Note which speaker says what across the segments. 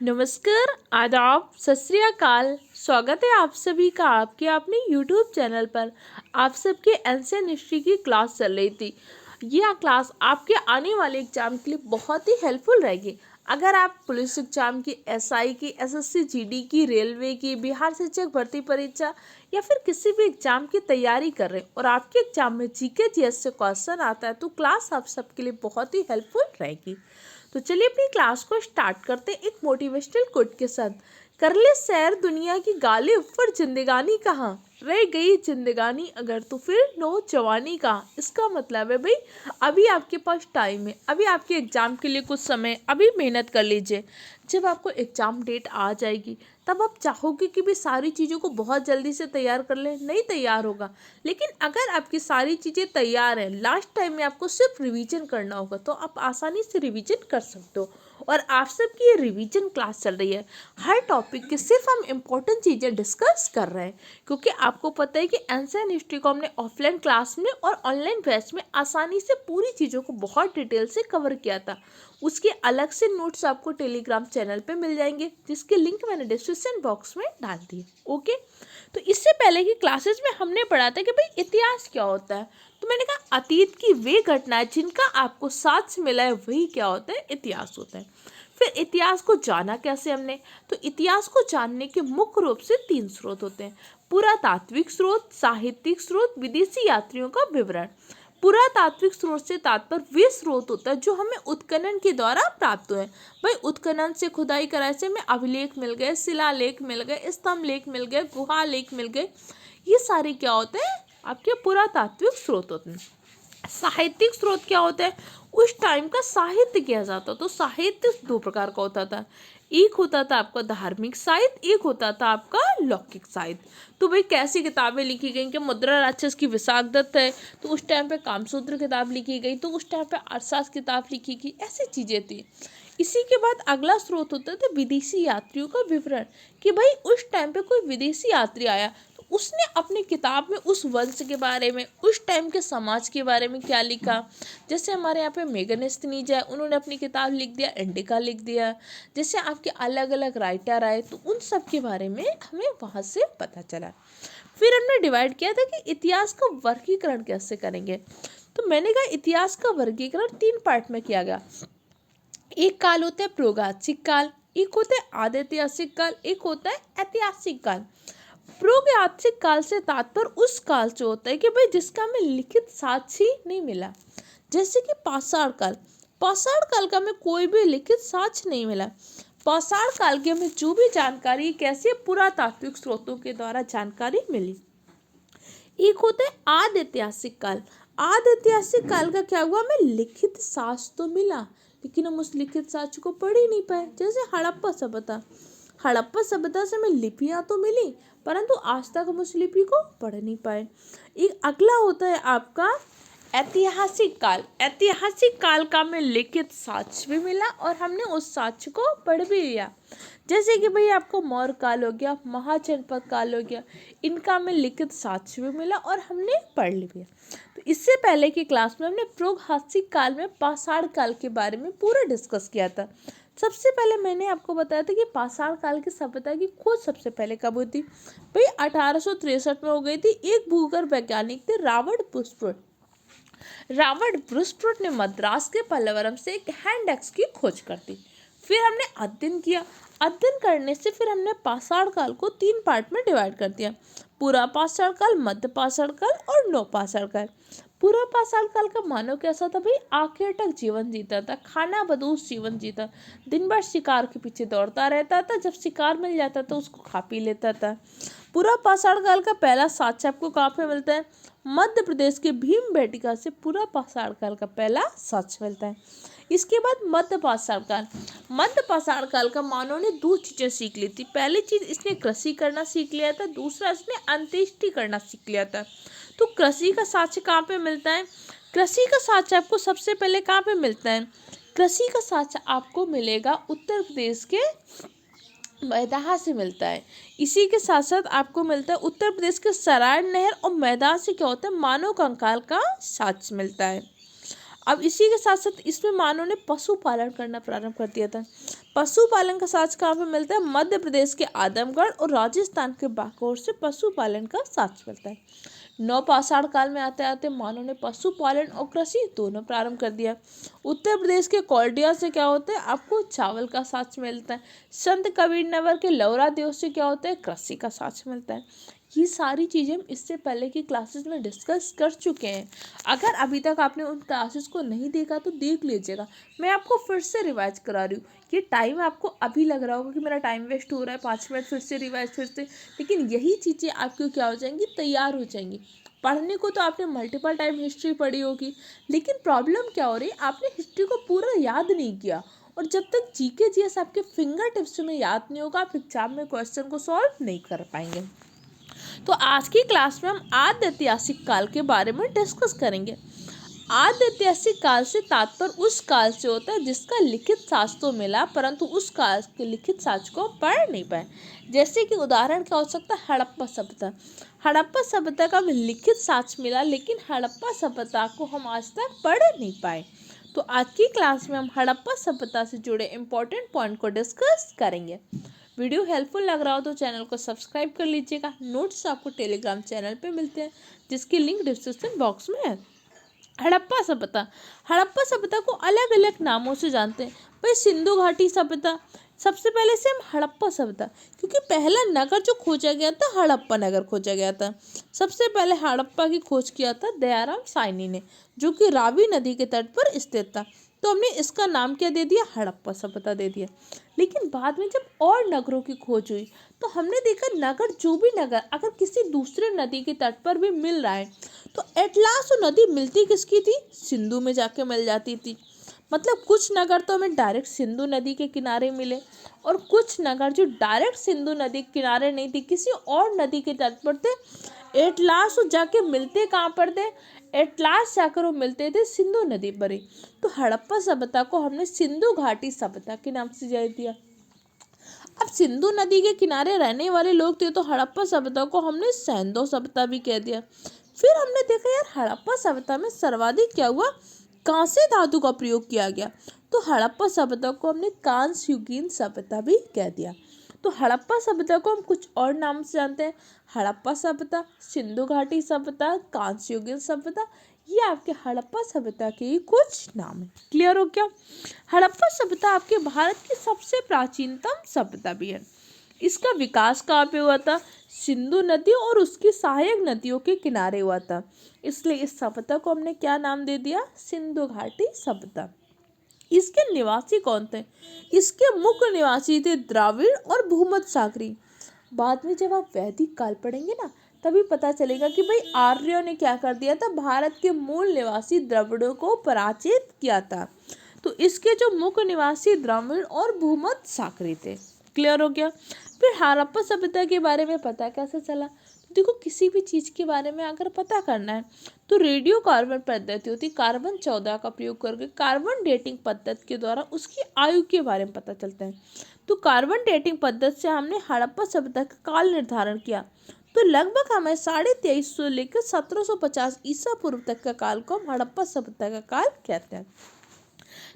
Speaker 1: नमस्कार, आदाब, सत श्री अकाल। स्वागत है आप सभी का आपके अपने YouTube चैनल पर। आप सबके एंशिएंट हिस्ट्री की क्लास चल रही थी। यह क्लास आपके आने वाले एग्जाम के लिए बहुत ही हेल्पफुल रहेगी। अगर आप पुलिस एग्जाम की, एसआई की, एसएससी जीडी की, रेलवे की, बिहार शिक्षक भर्ती परीक्षा या फिर किसी भी एग्जाम की तैयारी कर रहे हैं और आपके एग्जाम में जीके जीएस से क्वेश्चन आता है तो क्लास आप सबके लिए बहुत ही हेल्पफुल रहेगी। तो चलिए अपनी क्लास को स्टार्ट करते एक मोटिवेशनल कोट के साथ। कर ले सैर दुनिया की गालिब, पर जिंदगानी कहाँ रह गई जिंदगानी अगर, तो फिर नौजवानी कहाँ। इसका मतलब है भाई अभी आपके पास टाइम है, अभी आपके एग्जाम के लिए कुछ समय, अभी मेहनत कर लीजिए। जब आपको एग्जाम डेट आ जाएगी तब आप चाहोगे कि भी सारी चीज़ों को बहुत जल्दी से तैयार कर लें, नहीं तैयार होगा। लेकिन अगर आपकी सारी चीज़ें तैयार हैं, लास्ट टाइम में आपको सिर्फ रिवीजन करना होगा तो आप आसानी से रिवीजन कर सकते हो। और आप सबकी ये रिवीजन क्लास चल रही है, हर टॉपिक के सिर्फ हम इम्पोर्टेंट चीज़ें डिस्कस कर रहे हैं, क्योंकि आपको पता है कि एंशिएंट हिस्ट्री को हमने ऑफलाइन क्लास में और ऑनलाइन बैच में आसानी से पूरी चीज़ों को बहुत डिटेल से कवर किया था। उसके अलग से नोट्स आपको टेलीग्राम चैनल पे मिल जाएंगे, जिसके लिंक मैंने डिस्क्रिप्शन बॉक्स में डाल दी। ओके, तो इससे पहले की क्लासेस में हमने पढ़ा था कि भाई इतिहास क्या होता है। तो मैंने कहा अतीत की वे घटनाएं जिनका आपको साक्ष्य मिला है वही क्या होता है, इतिहास होता है। फिर इतिहास को जाना कैसे हमने, तो इतिहास को जानने के मुख्य रूप से 3 स्रोत होते हैं: पुरातात्विक स्रोत, साहित्यिक स्रोत, विदेशी यात्रियों का विवरण। पुरातात्विक स्रोत से तात्पर्य वे स्रोत होता है जो हमें उत्खनन के द्वारा प्राप्त हुए। भाई उत्खनन से, खुदाई कराई से हमें अभिलेख मिल गए, शिलालेख मिल गए, स्तंभ लेख मिल गए, गुहा लेख मिल गए। ये सारे क्या होते हैं, आपके पुरातात्विक स्रोत होते हैं। साहित्यिक स्रोत क्या होता है, उस टाइम का साहित्य किया जाता। तो साहित्य 2 प्रकार का होता था, एक होता था आपका धार्मिक साहित्य, एक होता था आपका लौकिक साहित्य। तो भाई कैसी किताबें लिखी गई कि मुद्रा राक्षस की विशाख दत्त है तो उस टाइम पे कामसूत्र किताब लिखी गई, तो उस टाइम पे अरसास किताब लिखी गई, ऐसी चीज़ें थी। इसी के बाद अगला स्रोत होता था विदेशी यात्रियों का विवरण, कि भाई उस टाइम पे कोई विदेशी यात्री आया तो उसने अपनी किताब में उस वंश के बारे में, उस टाइम के समाज के बारे में क्या लिखा। जैसे हमारे यहाँ पे मेगनेस्थिनीज है, उन्होंने अपनी किताब लिख दिया, इंडिका लिख दिया। जैसे आपके अलग अलग राइटर आए तो उन सब के बारे में हमें वहाँ से पता चला। फिर हमने डिवाइड किया था कि इतिहास का वर्गीकरण कैसे करेंगे। तो मैंने कहा इतिहास का वर्गीकरण 3 पार्ट में किया गया। एक काल होता है प्रागैतिहासिक काल, एक होता है आदिऐतिहासिक काल, एक होता है ऐतिहासिक काल। प्रागैतिहासिक काल से तात्पर्य उस काल से होता है कि भाई जिसका हमें लिखित साक्ष्य नहीं मिला। जैसे कि पाषाण काल, पाषाण काल का हमें कोई भी लिखित साक्ष्य नहीं मिला। पाषाण काल की हमें जो भी जानकारी कैसे पुरातात्विक स्रोतों के द्वारा जानकारी मिली। एक होता है आदिऐतिहासिक काल। आदिऐतिहासिक काल का क्या हुआ, हमें लिखित साक्ष्य तो मिला लेकिन हम उस लिखित साक्ष्य को पढ़ ही नहीं पाए। जैसे हड़प्पा सभ्यता, हड़प्पा सभ्यता से हमें लिपियां तो मिली परंतु आज तक हम उस लिपि को पढ़ नहीं पाए। एक अगला होता है आपका ऐतिहासिक काल। ऐतिहासिक काल का हमें लिखित साक्ष्य भी मिला और हमने उस साक्ष्य को पढ़ भी लिया। जैसे कि भाई आपको मौर्य काल हो गया, महाजनपद काल हो गया, इनका हमें लिखित साक्ष्य भी मिला और हमने पढ़ लिया। तो इससे पहले की क्लास में हमने प्रागैतिहासिक काल में पाषाण काल के बारे में पूरा डिस्कस किया था। सबसे पहले मैंने आपको बताया था कि पाषाण काल की सभ्यता की खोज सबसे पहले कब हुई थी। भाई 1863 में हो गई थी। एक भूगर्भ वैज्ञानिक थे रॉबर्ट ब्रूसफोर्ड। रॉबर्ट ब्रूसफोर्ड ने मद्रास के पल्लवरम से एक हैंड एक्स की खोज कर दी। फिर हमने अध्ययन किया, अध्ययन करने से फिर हमने पाषाण काल को 3 पार्ट में डिवाइड कर दिया: पूरा पाषाण काल, मध्य पाषाण काल और नवपाषाण काल। पूरा पाषाण काल का मानव कैसा था भाई, आखिर तक जीवन जीता था, खाना बदोश जीवन जीता, दिन भर शिकार के पीछे दौड़ता रहता था, जब शिकार मिल जाता था उसको खा पी लेता था। पूरा पाषाण काल का पहला साक्ष्य आपको कहाँ पे मिलता है, मध्य प्रदेश के भीमबेटका से पूरा पाषाण काल का पहला साक्ष्य मिलता है। इसके बाद मध्य पाषाण काल। मध्य पाषाण काल का मानव ने 2 चीजें सीख ली थी। पहली चीज इसने कृषि करना सीख लिया था, दूसरा इसने अंत्येष्टि करना सीख लिया था। तो कृषि का साक्ष्य कहाँ पे मिलता है, कृषि का साक्ष्य आपको सबसे पहले कहाँ पे मिलता है, कृषि का साक्ष्य आपको मिलेगा उत्तर प्रदेश के मैदान से मिलता है। इसी के साथ साथ आपको मिलता है उत्तर प्रदेश के सराय नहर और मैदान से क्या होता है, मानव कंकाल का साक्ष्य मिलता है। अब इसी के साथ साथ इसमें मानव ने पशुपालन करना प्रारंभ कर दिया था। पशुपालन का साक्ष्य कहाँ पे मिलता है? मध्य प्रदेश के आदमगढ़ और राजस्थान के बागौर से पशुपालन का साक्ष्य मिलता है। नवपाषाण काल में आते आते मानव ने पशुपालन और कृषि दोनों प्रारंभ कर दिया। उत्तर प्रदेश के कौल्डिया से क्या होता है? आपको चावल का साक्ष्य मिलता है। संत कबीर नगर के लौरा देव से क्या होता है? कृषि का साक्ष्य मिलता है। ये सारी चीज़ें हम इससे पहले की क्लासेस में डिस्कस कर चुके हैं। अगर अभी तक आपने उन क्लासेस को नहीं देखा तो देख लीजिएगा। मैं आपको फिर से रिवाइज करा रही हूँ। ये टाइम आपको अभी लग रहा होगा कि मेरा टाइम वेस्ट हो रहा है, 5 मिनट फिर से रिवाइज फिर से, लेकिन यही चीज़ें आपको क्या हो जाएंगी? तैयार हो जाएंगी। पढ़ने को तो आपने मल्टीपल टाइम हिस्ट्री पढ़ी होगी, लेकिन प्रॉब्लम क्या हो रही है? आपने हिस्ट्री को पूरा याद नहीं किया, और जब तक जीके जीएस आपके फिंगर टिप्स में याद नहीं होगा, आप एग्जाम में क्वेश्चन को सॉल्व नहीं कर पाएंगे। तो आज की क्लास में हम आद्य ऐतिहासिक काल के बारे में डिस्कस करेंगे। आद्य ऐतिहासिक काल से तात्पर्य उस काल से होता है जिसका लिखित साक्ष्य तो मिला, परंतु उस काल के लिखित साक्ष्य को पढ़ नहीं पाए। जैसे कि उदाहरण क्या हो सकता है? हड़प्पा सभ्यता। हड़प्पा सभ्यता का लिखित साक्ष्य मिला, लेकिन हड़प्पा सभ्यता को हम आज तक पढ़ नहीं पाए। तो आज की क्लास में हम हड़प्पा सभ्यता से जुड़े इम्पोर्टेंट पॉइंट को डिस्कस करेंगे। वीडियो हेल्पफुल लग रहा हो तो चैनल को सब्सक्राइब कर लीजिएगा। नोट्स आपको टेलीग्राम चैनल पे मिलते हैं, जिसकी लिंक डिस्क्रिप्शन बॉक्स में है। हड़प्पा सभ्यता। हड़प्पा सभ्यता को अलग अलग नामों से जानते हैं। भाई, सिंधु घाटी सभ्यता, सबसे पहले से हम हड़प्पा सभ्यता, क्योंकि पहला नगर जो खोजा गया था हड़प्पा नगर खोजा गया था। सबसे पहले हड़प्पा की खोज किया था दयाराम साइनी ने, जो कि रावी नदी के तट पर स्थित था। तो हमने इसका नाम क्या दे दिया? हड़प्पा सभ्यता दे दिया। लेकिन बाद में जब और नगरों की खोज हुई तो हमने देखा नगर, जो भी नगर अगर किसी दूसरे नदी के तट पर भी मिल रहा है तो एट लास्ट वो नदी मिलती किसकी थी? सिंधु में जाके मिल जाती थी। मतलब कुछ नगर तो हमें डायरेक्ट सिंधु नदी के किनारे मिले, और कुछ नगर जो डायरेक्ट सिंधु नदी के किनारे नहीं थी, किसी और नदी के तट पर थे। एट लास्ट वो जाके मिलते कहाँ पर थे? एट लास्ट जाकर वो मिलते थे सिंधु नदी पर ही। तो हड़प्पा सभ्यता को हमने सिंधु घाटी सभ्यता के नाम से जान दिया। अब सिंधु नदी के किनारे रहने वाले लोग थे, तो हड़प्पा सभ्यता को हमने सैंधव सभ्यता भी कह दिया। फिर हमने देखा यार हड़प्पा सभ्यता में सर्वाधिक क्या हुआ? कांस्य धातु का प्रयोग किया गया। तो हड़प्पा सभ्यता को हमने कांस्य युगीन सभ्यता भी कह दिया। तो हड़प्पा सभ्यता को हम कुछ और नाम से जानते हैं। हड़प्पा सभ्यता, सिंधु घाटी सभ्यता, कांस्य युगीन सभ्यता, ये आपके हड़प्पा सभ्यता के ही कुछ नाम है। क्लियर हो क्या? हड़प्पा सभ्यता आपके भारत की सबसे प्राचीनतम सभ्यता भी है। इसका विकास कहाँ पे हुआ था? सिंधु नदी और उसकी सहायक नदियों के किनारे हुआ था। इसलिए इस सभ्यता को हमने क्या नाम दे दिया? सिंधु घाटी सभ्यता। इसके निवासी कौन थे? इसके मुख्य निवासी थे द्राविड़ और भूमध्य सागरी। बाद में जब आप वैदिक काल पढ़ेंगे ना, तभी पता चलेगा कि भाई आर्यों ने क्या कर दिया था? भारत के मूल निवासी द्रविड़ों को पराजित किया था। तो इसके जो मुख्य निवासी द्रविड़ और भूमध्य सागरी थे। क्लियर हो गया? फिर हड़प्पा सभ्यता के बारे में पता कैसे चला? तो देखो, किसी भी चीज़ के बारे में अगर पता करना है तो रेडियो कार्बन पद्धति होती, कार्बन 14 का प्रयोग करके कार्बन डेटिंग पद्धति के द्वारा उसकी आयु के बारे में पता चलता है। तो कार्बन डेटिंग पद्धति से हमने हड़प्पा सभ्यता का काल निर्धारण किया। तो लगभग हमें 2350 लेकर 1750 ईसा पूर्व तक का काल को हम हड़प्पा सभ्यता का काल कहते हैं।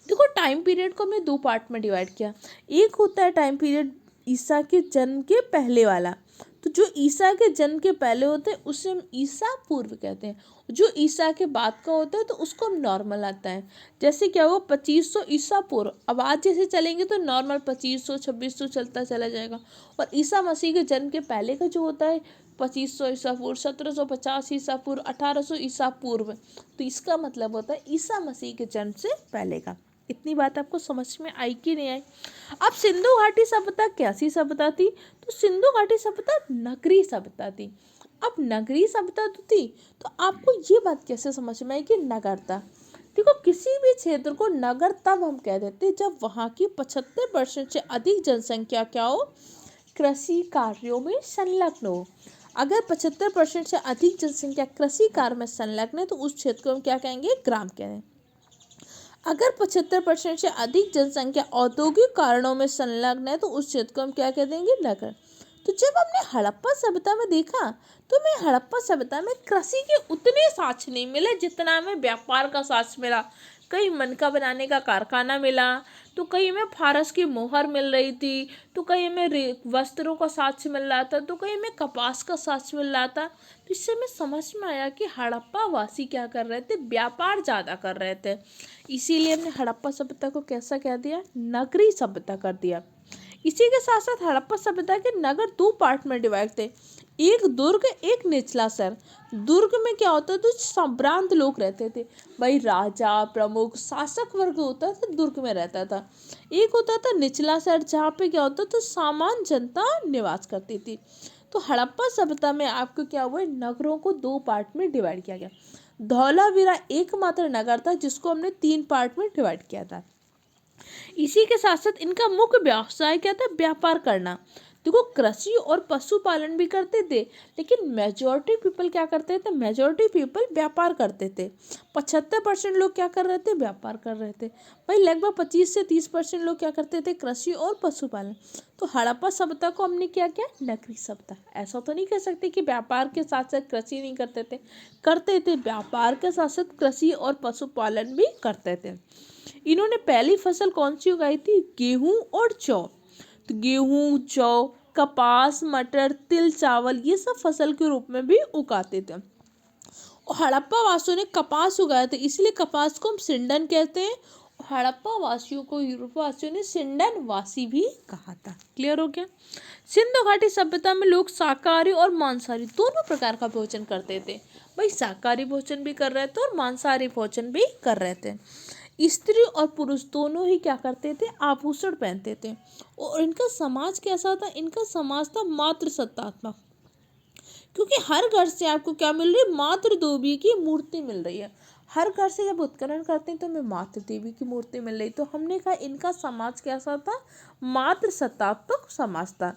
Speaker 1: देखो, टाइम पीरियड को हमने 2 पार्ट में डिवाइड किया। एक होता है टाइम पीरियड ईसा के जन्म के पहले वाला। तो जो ईसा के जन्म के पहले होते हैं उसे हम ईसा पूर्व कहते हैं। जो ईसा के बाद का होता है तो उसको हम नॉर्मल आता है। जैसे क्या हुआ? 2500 ईसा पूर्व। अब आज जैसे चलेंगे तो नॉर्मल 2500 2600 चलता चला जाएगा। और ईसा मसीह के जन्म के पहले का जो होता है 2500 ईसा पूर्व, 1750 ईसा पूर्व, 1800 ईसा पूर्व। तो इसका मतलब होता है ईसा मसीह के जन्म से पहले का। इतनी बात आपको समझ में आई कि नहीं आई? अब सिंधु घाटी सभ्यता कैसी सभ्यता थी? तो सिंधु घाटी सभ्यता नगरीय सभ्यता थी। अब नगरीय सभ्यता तो थी, तो आपको ये बात कैसे समझ में आई कि नगर था? देखो, किसी भी क्षेत्र को नगर तब हम कह देते जब वहाँ की 75% से अधिक जनसंख्या क्या हो? कृषि कार्यों में संलग्न हो। अगर 75% से अधिक जनसंख्या कृषि कार्य में संलग्न है तो उस क्षेत्र को हम क्या कहेंगे? ग्राम कहेंगे। अगर 75% से अधिक जनसंख्या औद्योगिक कारणों में संलग्न है तो उस क्षेत्र को हम क्या कह देंगे? नगर। तो जब हमने हड़प्पा सभ्यता में देखा तो हमें हड़प्पा सभ्यता में कृषि के उतने साक्ष्य नहीं मिले जितना हमें व्यापार का साक्ष्य मिला। कहीं मनका बनाने का कारखाना मिला, तो कहीं हमें फारस की मोहर मिल रही थी, तो कहीं हमें वस्त्रों का साक्ष्य मिल रहा था, तो कहीं हमें कपास का साक्ष्य मिल रहा था। तो इससे हमें समझ में आया कि हड़प्पा वासी क्या कर रहे थे, व्यापार ज़्यादा कर रहे थे। इसीलिए हमने हड़प्पा सभ्यता को कैसा कह दिया, नगरी सभ्यता कर दिया। इसी के साथ साथ हड़प्पा सभ्यता के नगर दो पार्ट में डिवाइड थे, एक दुर्ग एक निचला शहर। दुर्ग में क्या होता था, संभ्रांत लोग रहते थे, भाई राजा प्रमुख शासक वर्ग होता था दुर्ग में रहता था। एक होता था निचला शहर, जहाँ पे क्या होता था, सामान्य जनता निवास करती थी। तो हड़प्पा सभ्यता में आपको क्या हुआ, नगरों को दो पार्ट में डिवाइड किया गया। धौलावीरा एकमात्र नगर था जिसको हमने 3 पार्ट में डिवाइड किया था। इसी के साथ साथ इनका मुख्य व्यवसाय क्या था, व्यापार करना। देखो कृषि और पशुपालन भी करते थे, लेकिन मेजॉरिटी पीपल क्या करते थे, मेजॉरिटी पीपल व्यापार करते थे। 75% लोग क्या कर रहे थे, व्यापार कर रहे थे। भाई लगभग 25 से 30% लोग क्या करते थे, कृषि और पशुपालन। तो हड़प्पा सभ्यता को हमने क्या किया, नगरी सभ्यता। ऐसा तो नहीं कह सकते कि व्यापार के साथ साथ कृषि नहीं करते थे, व्यापार के साथ साथ कृषि और पशुपालन भी करते थे। इन्होंने पहली फसल कौन सी उगाई थी, गेहूं और जौ। तो गेहूं, जौ, कपास, मटर, तिल, चावल, ये सब फसल के रूप में भी उगाते थे। और हड़प्पा वासियों ने कपास उगाया था, इसलिए कपास को हम सिंडन कहते हैं। हड़प्पा वासियों को यूरोप वासियों ने सिंडन वासी भी कहा था। क्लियर हो गया। सिंधु घाटी सभ्यता में लोग शाकाहारी और मांसाहारी दोनों प्रकार का भोजन करते थे। भाई शाकाहारी भोजन भी कर रहे थे और मांसाहारी भोजन भी कर रहे थे। स्त्री और पुरुष दोनों ही क्या करते थे, आभूषण पहनते थे। और इनका समाज कैसा था, इनका समाज था मातृ सत्तात्मक, क्योंकि हर घर से आपको क्या मिल रही है, मातृ देवी की मूर्ति मिल रही है। हर घर से जब उत्खनन करते हैं तो हमें मातृ देवी की मूर्ति मिल रही, तो हमने कहा इनका समाज कैसा था, मातृ सत्तात्मक समाज था।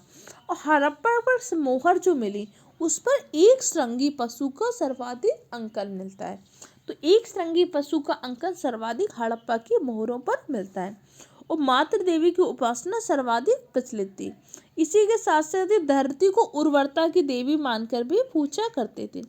Speaker 1: और हड़प्पा पर मोहर जो मिली उस पर एक श्रृंगी पशु का सर्वाधिक अंकन मिलता है। तो एक श्रृंगी पशु का अंकन सर्वाधिक हड़प्पा की मोहरों पर मिलता है। और मातृ देवी की उपासना सर्वाधिक प्रचलित थी। इसी के साथ साथ धरती को उर्वरता की देवी मानकर भी पूजा करते थे।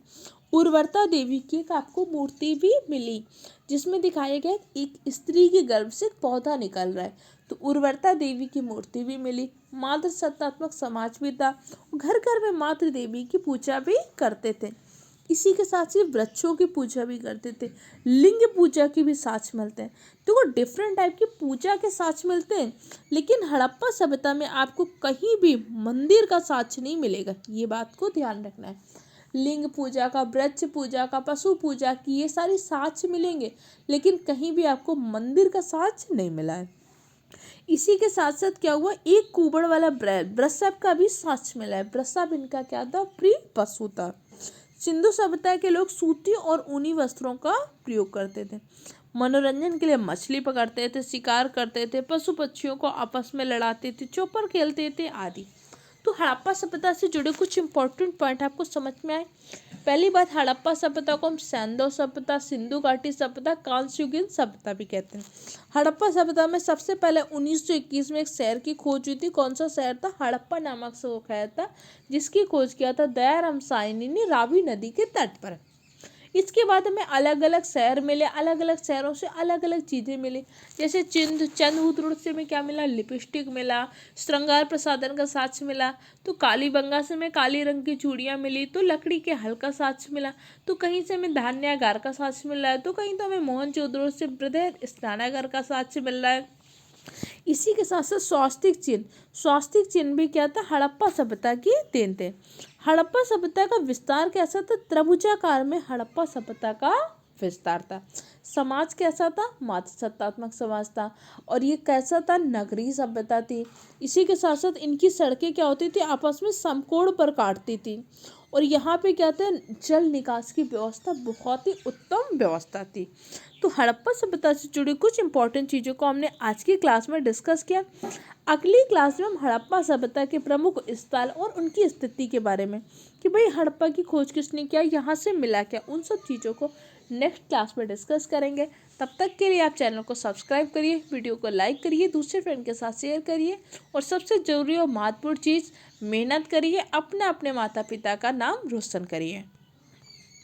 Speaker 1: उर्वरता देवी की एक आपको मूर्ति भी मिली, जिसमें दिखाया गया एक स्त्री के गर्भ से पौधा निकल रहा है। तो उर्वरता देवी की मूर्ति भी मिली। मातृ सत्तात्मक समाज भी था, घर घर में मातृ देवी की पूजा भी करते थे। इसी के साथ ही वृक्षों की पूजा भी करते थे। लिंग पूजा की भी साक्ष्य मिलते हैं। तो डिफरेंट टाइप की पूजा के साक्ष्य मिलते हैं, लेकिन हड़प्पा सभ्यता में आपको कहीं भी मंदिर का साक्ष्य नहीं मिलेगा, ये बात को ध्यान रखना है। लिंग पूजा का, वृक्ष पूजा का, पशु पूजा की, ये सारी साक्ष्य मिलेंगे, लेकिन कहीं भी आपको मंदिर का साक्ष्य नहीं मिला है। इसी के साथ साथ क्या हुआ, एक कुबड़ वाला वृषभ का भी साक्ष्य मिला है। वृषभ इनका क्या था, प्रिय पशु था। सिंधु सभ्यता के लोग सूती और ऊनी वस्त्रों का प्रयोग करते थे। मनोरंजन के लिए मछली पकड़ते थे, शिकार करते थे, पशु पक्षियों को आपस में लड़ाते थे, चौपर खेलते थे आदि। तो हड़प्पा सभ्यता से जुड़े कुछ इंपॉर्टेंट पॉइंट आपको समझ में आए। पहली बात, हड़प्पा सभ्यता को हम सैंधव सभ्यता, सिंधु घाटी सभ्यता, कांस्ययुगीन सभ्यता भी कहते हैं। हड़प्पा सभ्यता में सबसे पहले 1921 में एक शहर की खोज हुई थी। कौन सा शहर था, हड़प्पा नामक से वो शहर था, जिसकी खोज किया था दयाराम साहनी ने रावी नदी के तट पर। इसके बाद हमें अलग अलग शहर मिले, अलग अलग शहरों से अलग अलग चीज़ें मिली। जैसे चंद्रहुद से हमें क्या मिला, लिपस्टिक मिला, श्रृंगार प्रसाधन का साक्ष्य मिला। तो कालीबंगा से हमें काली रंग की चूड़ियाँ मिली। तो लकड़ी के हल का साक्ष्य मिला। तो कहीं से हमें धान्यागार का साक्ष्य मिल रहा है, तो कहीं तो हमें मोहनजोदड़ो से बृहद स्नानागार का साक्ष्य मिल रहा है। इसी के साथ साथ स्वास्तिक चिन्ह भी क्या था, हड़प्पा सभ्यता की देन थे। हड़प्पा सभ्यता का विस्तार कैसा था, त्रिभुजाकार में हड़प्पा सभ्यता का विस्तार था। समाज कैसा था, मातृ सत्तात्मक समाज था। और ये कैसा था, नगरीय सभ्यता थी। इसी के साथ साथ इनकी सड़कें क्या होती थी, आपस में समकोण पर काटती थी। और यहाँ पे क्या था, जल निकास की व्यवस्था बहुत ही उत्तम व्यवस्था थी। तो हड़प्पा सभ्यता से जुड़ी कुछ इंपॉर्टेंट चीज़ों को हमने आज की क्लास में डिस्कस किया। अगली क्लास में हम हड़प्पा सभ्यता के प्रमुख स्थल और उनकी स्थिति के बारे में, कि भाई हड़प्पा की खोज किसने किया, यहाँ से मिला क्या, उन सब चीज़ों को नेक्स्ट क्लास में डिस्कस करेंगे। तब तक के लिए आप चैनल को सब्सक्राइब करिए, वीडियो को लाइक करिए, दूसरे फ्रेंड के साथ शेयर करिए, और सबसे ज़रूरी और महत्वपूर्ण चीज़, मेहनत करिए, अपने अपने माता पिता का नाम रोशन करिए।